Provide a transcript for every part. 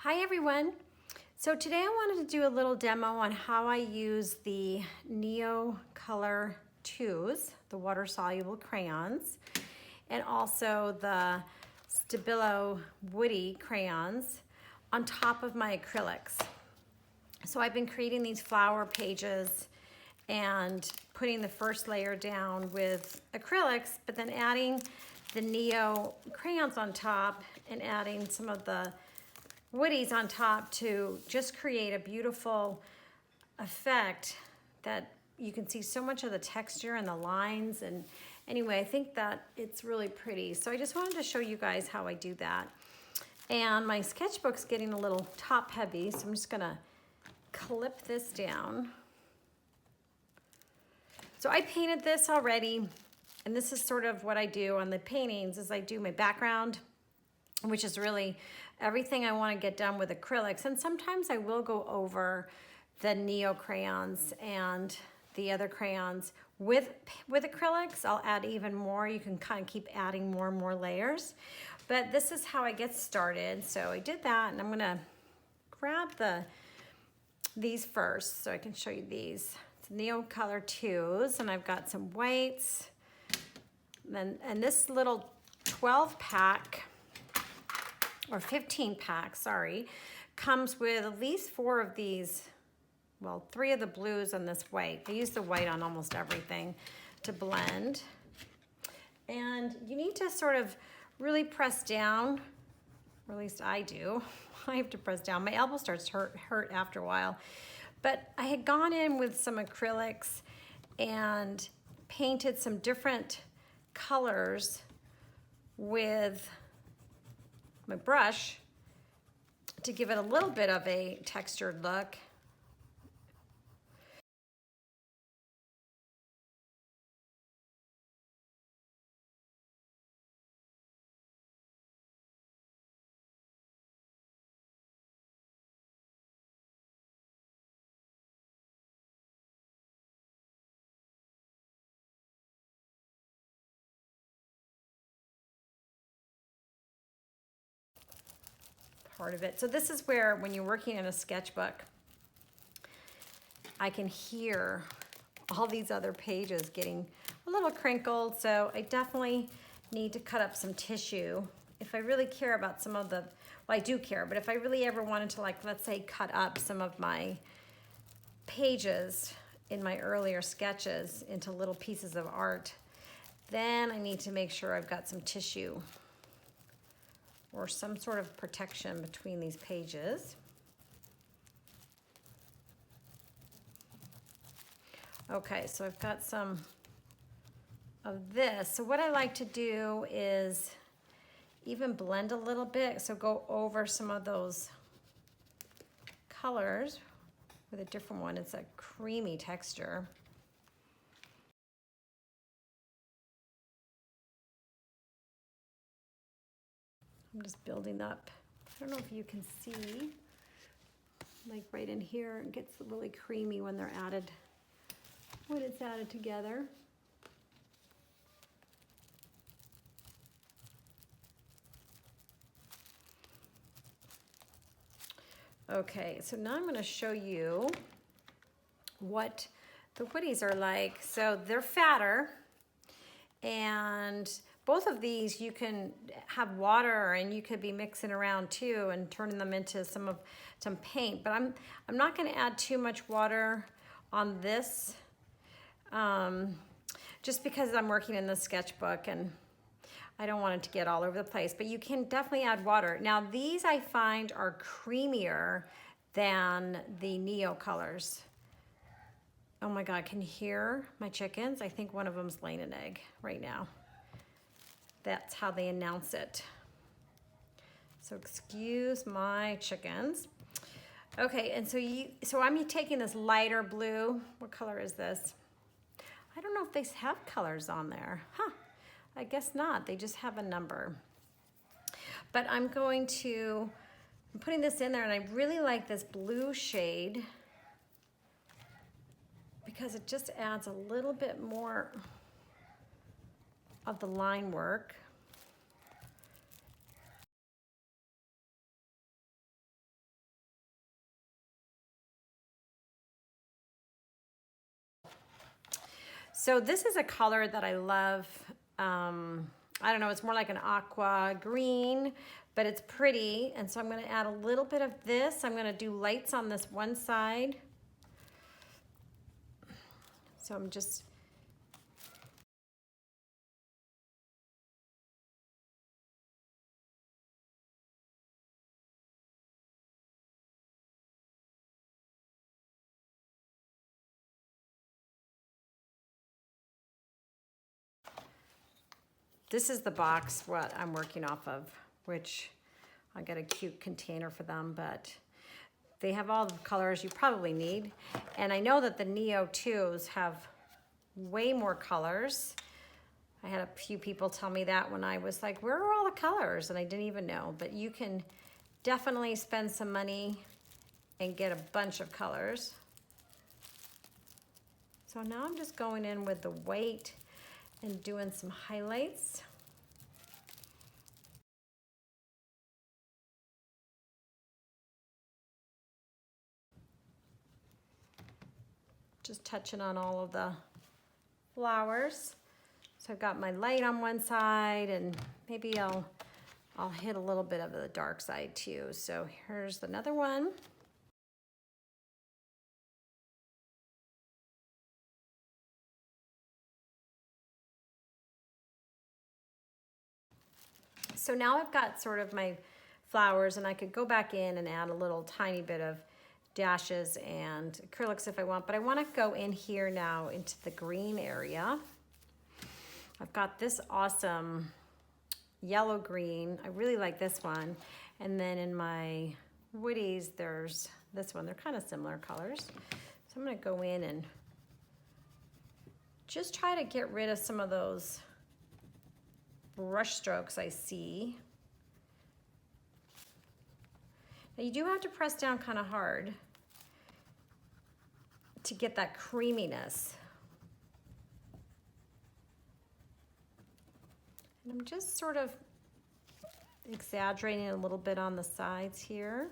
Hi everyone. So today I wanted to do a little demo on how I use the Color IIs, the water soluble crayons, and also the Stabilo Woody crayons on top of my acrylics. So I've been creating these flower pages and putting the first layer down with acrylics, but then adding the Neo crayons on top and adding some of the Woodies on top to just create a beautiful effect that you can see so much of the texture and the lines. And anyway, I think that it's really pretty. So I just wanted to show you guys how I do that. And my sketchbook's getting a little top heavy, so I'm just gonna clip this down. So I painted this already, and this is sort of what I do on the paintings is I do my background, which is really everything I want to get done with acrylics. And sometimes I will go over the Neo crayons and the other crayons with acrylics. I'll add even more. You can kind of keep adding more and more layers. But this is how I get started. So I did that, and I'm gonna grab these first so I can show you these. It's Neo Color IIs, and I've got some whites. And this little 12 pack, or 15 pack, sorry, comes with at least 4 of these, well, 3 of the blues and this white. I use the white on almost everything to blend. And you need to sort of really press down, or at least I do. I have to press down. My elbow starts to hurt after a while. But I had gone in with some acrylics and painted some different colors with my brush to give it a little bit of a textured look. Part of it. So this is where, when you're working in a sketchbook, I can hear all these other pages getting a little crinkled. So I definitely need to cut up some tissue. If I really care about some of the, well, I do care, but if I really ever wanted to, like, let's say, cut up some of my pages in my earlier sketches into little pieces of art, then I need to make sure I've got some tissue or some sort of protection between these pages. Okay, so I've got some of this. So what I like to do is even blend a little bit. So go over some of those colors with a different one. It's a creamy texture. I'm just building up. I don't know if you can see, like right in here, it gets really creamy when they're added, when it's added together. Okay, so now I'm going to show you what the Woodies are like. So they're fatter, and both of these you can have water, and you could be mixing around too and turning them into some paint. But I'm not going to add too much water on this, just because I'm working in the sketchbook and I don't want it to get all over the place. But you can definitely add water. Now these I find are creamier than the Neo colors. Oh my God, can you hear my chickens? I think one of them's laying an egg right now. That's how they announce it. So excuse my chickens. Okay, and so I'm taking this lighter blue. What color is this? I don't know if they have colors on there. Huh, I guess not. They just have a number. But I'm putting this in there, and I really like this blue shade because it just adds a little bit more of the line work. So this is a color that I love. I don't know, it's more like an aqua green, but it's pretty. And so I'm gonna add a little bit of this. I'm gonna do lights on this one side. So I'm just, this is the box what I'm working off of, which I got a cute container for them, but they have all the colors you probably need. And I know that the Neo 2s have way more colors. I had a few people tell me that when I was like, where are all the colors? And I didn't even know, but you can definitely spend some money and get a bunch of colors. So now I'm just going in with the white and doing some highlights. Just touching on all of the flowers. So I've got my light on one side, and maybe I'll hit a little bit of the dark side too. So here's another one. So now I've got sort of my flowers, and I could go back in and add a little tiny bit of dashes and acrylics if I want, but I want to go in here now into the green area. I've got this awesome yellow green. I really like this one. And then in my Woodies, there's this one. They're kind of similar colors. So I'm going to go in and just try to get rid of some of those brush strokes I see. Now you do have to press down kind of hard to get that creaminess. And I'm just sort of exaggerating a little bit on the sides here.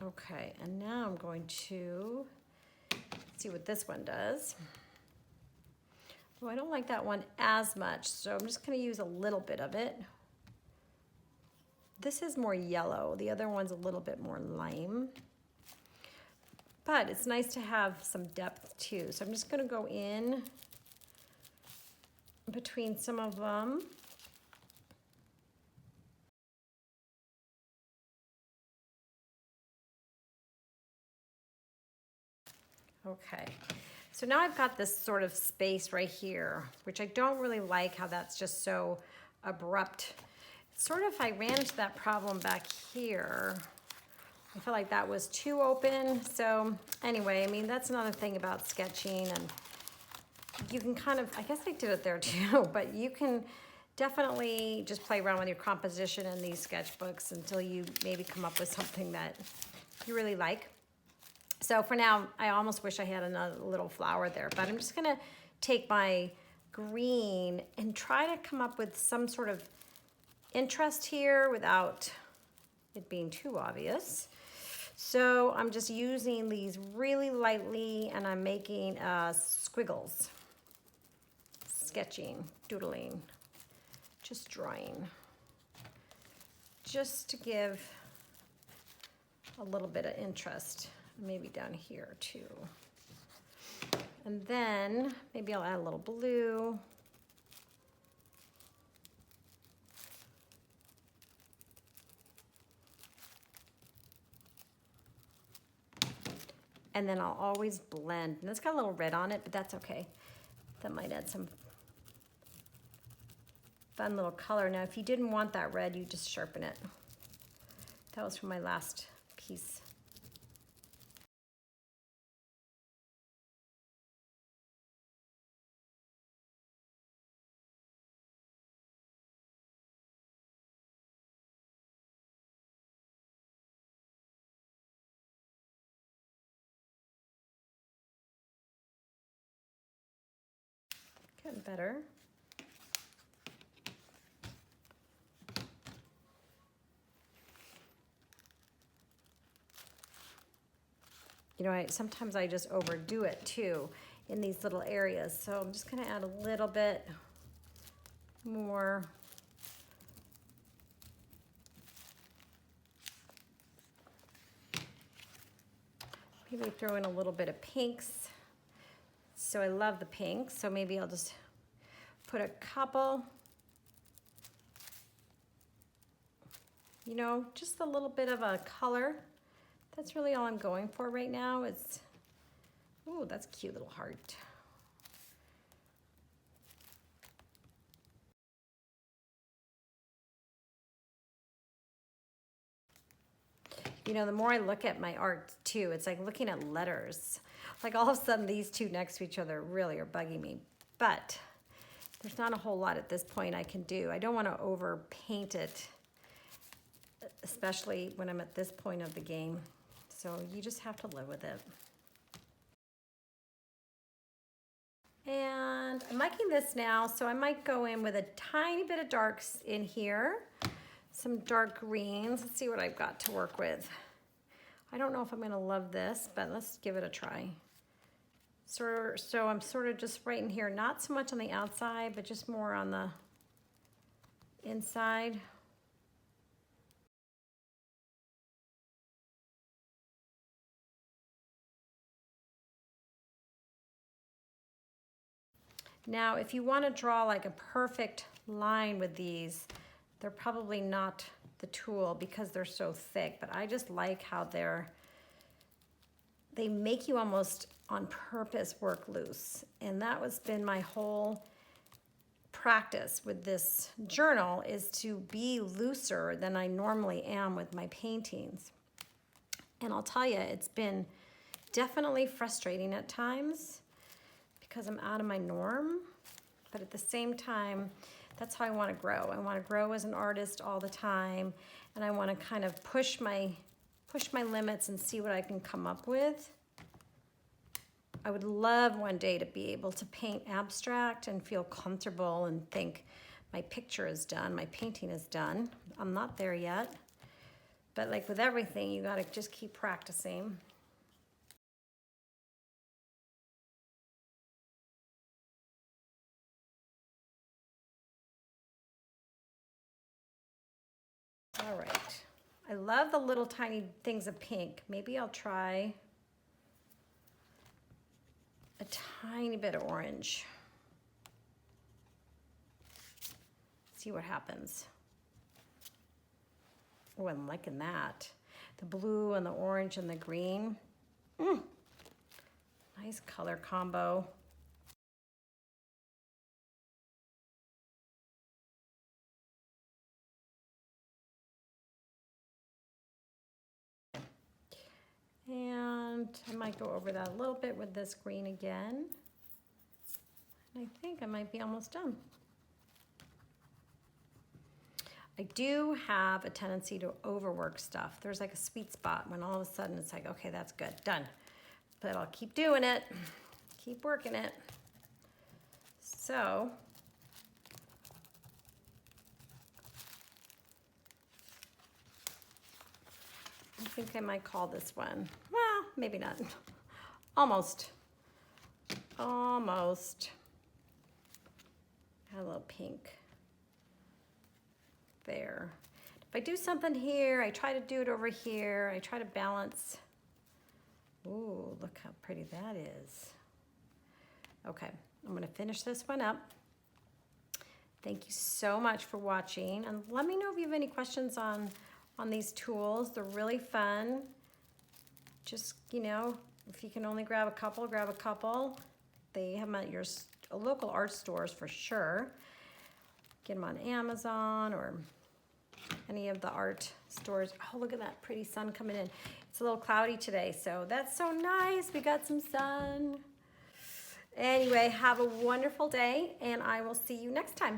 Okay, and now I'm going to see what this one does. Oh, I don't like that one as much, so I'm just going to use a little bit of it. This is more yellow. The other one's a little bit more lime. But it's nice to have some depth too. So I'm just going to go in between some of them. Okay, so now I've got this sort of space right here, which I don't really like how that's just so abrupt. Sort of, I ran into that problem back here. I feel like that was too open. So anyway, I mean, that's another thing about sketching, and you can kind of, I guess I did it there too, but you can definitely just play around with your composition in these sketchbooks until you maybe come up with something that you really like. So for now, I almost wish I had another little flower there, but I'm just gonna take my green and try to come up with some sort of interest here without it being too obvious. So I'm just using these really lightly, and I'm making squiggles, sketching, doodling, just drawing, just to give a little bit of interest. Maybe down here too. And then maybe I'll add a little blue. And then I'll always blend. And it's got a little red on it, but that's okay. That might add some fun little color. Now, if you didn't want that red, you just sharpen it. That was from my last piece. Getting better. You know, sometimes I just overdo it too in these little areas. So I'm just gonna add a little bit more. Maybe throw in a little bit of pinks. So I love the pink, so maybe I'll just put a couple, you know, just a little bit of a color. That's really all I'm going for right now. It's, ooh, that's a cute little heart. You know, the more I look at my art too, it's like looking at letters. Like all of a sudden these two next to each other really are bugging me. But there's not a whole lot at this point I can do. I don't want to over paint it, especially when I'm at this point of the game. So you just have to live with it. And I'm liking this now, so I might go in with a tiny bit of darks in here. Some dark greens. Let's see what I've got to work with. I don't know if I'm gonna love this, but let's give it a try. So I'm sort of just right in here, not so much on the outside, but just more on the inside. Now, if you want to draw like a perfect line with these, they're probably not the tool because they're so thick, but I just like how they make you almost on purpose work loose. And that has been my whole practice with this journal, is to be looser than I normally am with my paintings. And I'll tell you, it's been definitely frustrating at times because I'm out of my norm, but at the same time, that's how I want to grow. I want to grow as an artist all the time, and I want to kind of push my limits and see what I can come up with. I would love one day to be able to paint abstract and feel comfortable and think my picture is done, my painting is done. I'm not there yet, but like with everything, you got to just keep practicing. All right, I love the little tiny things of pink. Maybe I'll try a tiny bit of orange. See what happens. Oh, I'm liking that. The blue and the orange and the green. Nice color combo. And I might go over that a little bit with this green again. And I think I might be almost done. I do have a tendency to overwork stuff. There's like a sweet spot when all of a sudden it's like, okay, that's good, done. But I'll keep doing it, keep working it. So, I think I might call this one, well, maybe not. Almost. Almost. Add a little pink there. If I do something here, I try to do it over here. I try to balance. Ooh, look how pretty that is. Okay, I'm gonna finish this one up. Thank you so much for watching, and let me know if you have any questions on these tools. They're really fun. Just, you know, if you can only grab a couple, grab a couple. They have them at your local art stores for sure. Get them on Amazon or any of the art stores. Oh, look at that pretty sun coming in. It's a little cloudy today, so that's so nice. We got some sun. Anyway, have a wonderful day, and I will see you next time.